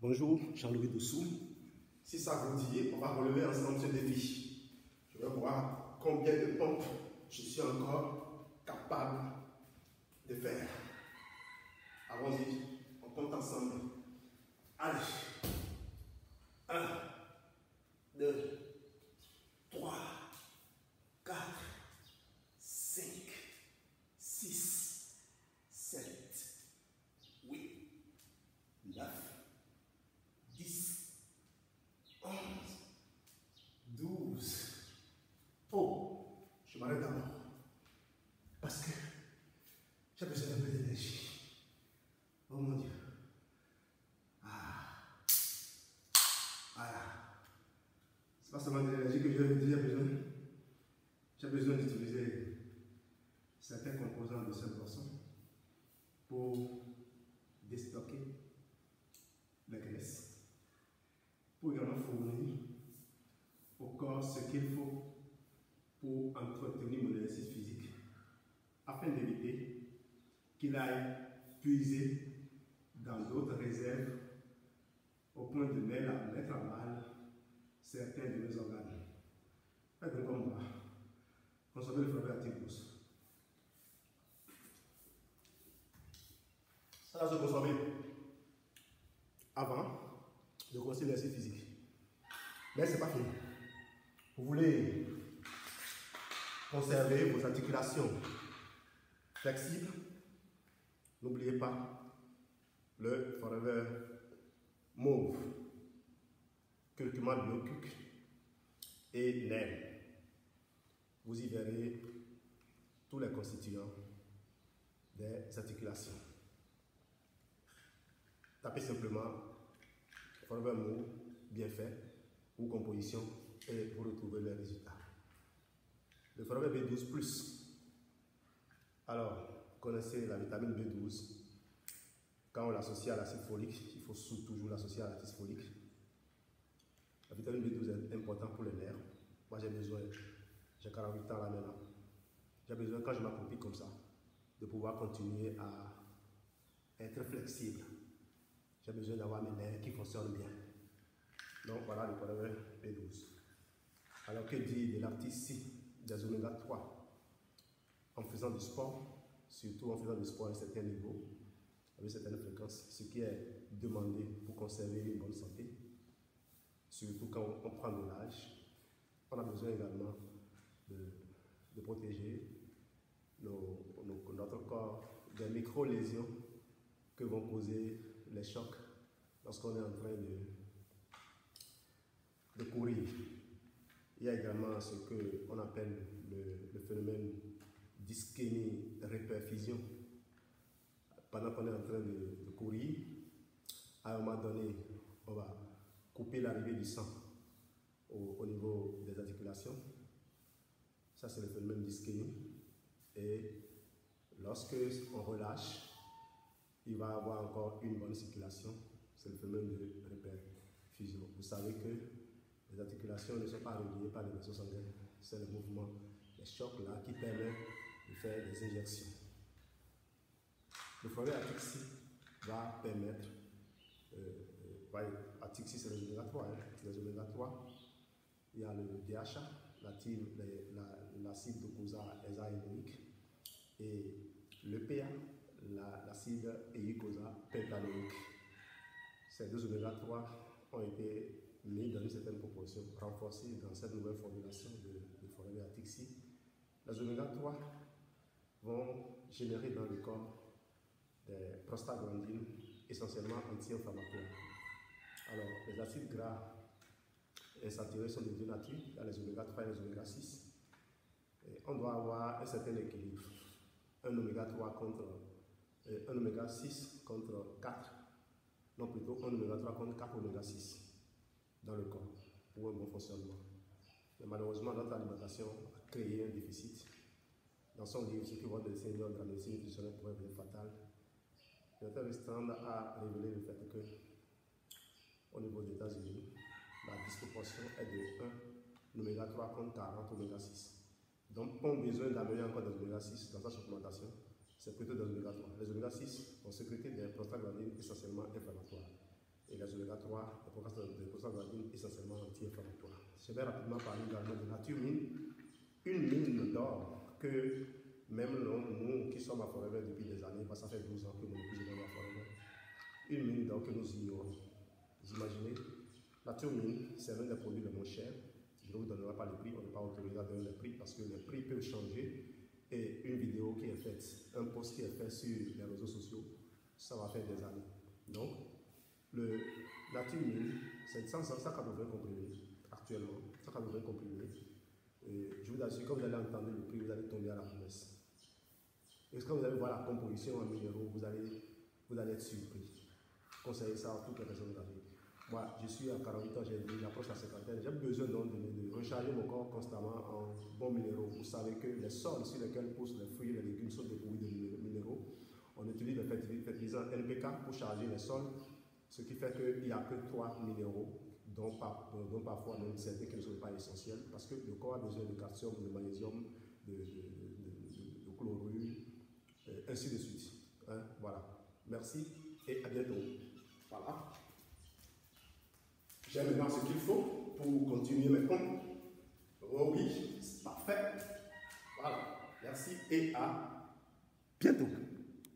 Bonjour, Jean-Louis Dessous. Si ça vous dit, on va relever ensemble ce défi. Je vais voir combien de pompes je suis encore capable de faire. Allons-y, on compte ensemble. Allez. 1, 2, 3, 4, 5, 6, 7, 8, 9, 10, 11, 12. Oh, je m'arrête d'abord. Parce que j'ai besoin d'un peu d'énergie. Oh mon Dieu. Voilà. C'est pas seulement de l'énergie que j'ai besoin. J'ai besoin d'utiliser certains composants de cette boisson pour déstocker la graisse, pour également fournir au corps ce qu'il faut pour entretenir mon exercice physique, afin d'éviter qu'il aille puiser dans d'autres réserves au point de mettre à mal certains de mes organes. Faites comme moi. Consommez le fromage à Tigos. Ça va se consommer avant de commencer l'exercice physique. Mais ce n'est pas fini. Vous voulez conserver vos articulations flexibles, n'oubliez pas le Forever Mauve, curcuma de l'ocuc et nerf. Vous y verrez tous les constituants des articulations. Tapez simplement Forever Mauve bien fait ou composition et vous retrouvez les résultats. Le Forever B12+. Alors, vous connaissez la vitamine B12. Quand on l'associe à l'acide folique, il faut toujours l'associer à l'acide folique. La vitamine B12 est importante pour les nerfs. Moi, j'ai 48 ans là maintenant. J'ai besoin, quand je m'accroupis comme ça, de pouvoir continuer à être flexible. J'ai besoin d'avoir mes nerfs qui fonctionnent bien. Donc voilà le Forever B12. Alors que dire de l'article des oméga 3 en faisant du sport, surtout en faisant du sport à un certain niveau, avec certaines fréquences, ce qui est demandé pour conserver une bonne santé, surtout quand on prend de l'âge. On a besoin également de protéger notre corps des micro-lésions que vont causer les chocs lorsqu'on est en train de courir. Il y a également ce qu'on appelle le phénomène d'ischémie-réperfusion. Pendant qu'on est en train de courir, à un moment donné, on va couper l'arrivée du sang au niveau des articulations. Ça, c'est le phénomène d'ischémie. Et lorsque on relâche, il va y avoir encore une bonne circulation. C'est le phénomène de réperfusion. Vous savez que les articulations ne sont pas reliées par les vaisseaux sanguins. C'est le mouvement, les chocs là qui permettent de faire des injections. Le Forever Atixi va permettre, Atixi c'est les oméga 3, les oméga 3, il y a le DHA, l'acide docosahexaénoïque, et le PA, l'acide éicosa-pentanoïque. Ces deux oméga 3 ont été mis dans une certaine proportion, renforcés dans cette nouvelle formulation de Forever Atixi. Les oméga 3 vont générer dans le corps des prostaglandines essentiellement anti-inflammatoires. Alors, les acides gras insaturés sont de deux natures, il y a les oméga 3 et les oméga 6. Et on doit avoir un certain équilibre. Un oméga 3 contre un oméga 6 contre 4. Non, plutôt un oméga 3 contre 4 oméga 6 dans le corps pour un bon fonctionnement. Mais malheureusement, notre alimentation a créé un déficit. Dans son livre, ce qui va de seigneurs de la médecine nutritionnelle pourrait être fatal. Le Dr. Ristand a révélé le fait que, au niveau des États-Unis, la disproportion est de 1 oméga 3 contre 40 oméga 6. Donc, on a besoin d'amener encore des oméga 6 dans sa supplémentation. C'est plutôt des oméga 3. Les oméga 6 vont sécréter des prostaglandines essentiellement inflammatoires. et les oméga 3, les pourcentages d'androgen essentiellement anti-inflammatoires. Je vais rapidement parler également de Nature-Mine, une mine d'or que même nous qui sommes à Forever depuis des années, ça fait 12 ans que mon épouse est dans la Forever, une mine d'or que nous ignorons. Vous imaginez, Nature-Mine, c'est l'un des produits les moins chers. Je ne vous donnerai pas les prix, on n'est pas autorisé à donner les prix parce que les prix peuvent changer. Et une vidéo qui est faite, un post qui est fait sur les réseaux sociaux, ça va faire des années. Donc, le Nature-Mine, c'est 180 comprimés actuellement, 180 comprimés. Et je vous assure, quand vous allez entendre le prix, vous allez tomber à la promesse. Et quand vous allez voir la composition en minéraux, vous allez être surpris. Je conseille ça à toutes les personnes âgées. Moi, je suis à 48 ans, j'approche la cinquantaine, j'ai besoin donc de recharger mon corps constamment en bons minéraux. Vous savez que les sols sur lesquels poussent les fruits et les légumes sont dépourvus de minéraux. On utilise les fertilisants NPK pour charger les sols, ce qui fait qu'il n'y a que 3 minéraux, dont parfois même certains qui ne sont pas essentiels, parce que le corps a besoin de calcium, de magnésium, de chlorure, ainsi de suite. Hein? Voilà. Merci et à bientôt. Voilà. J'ai maintenant ce qu'il faut pour continuer mes comptes. Oh oui, c'est parfait. Voilà. Merci et à bientôt.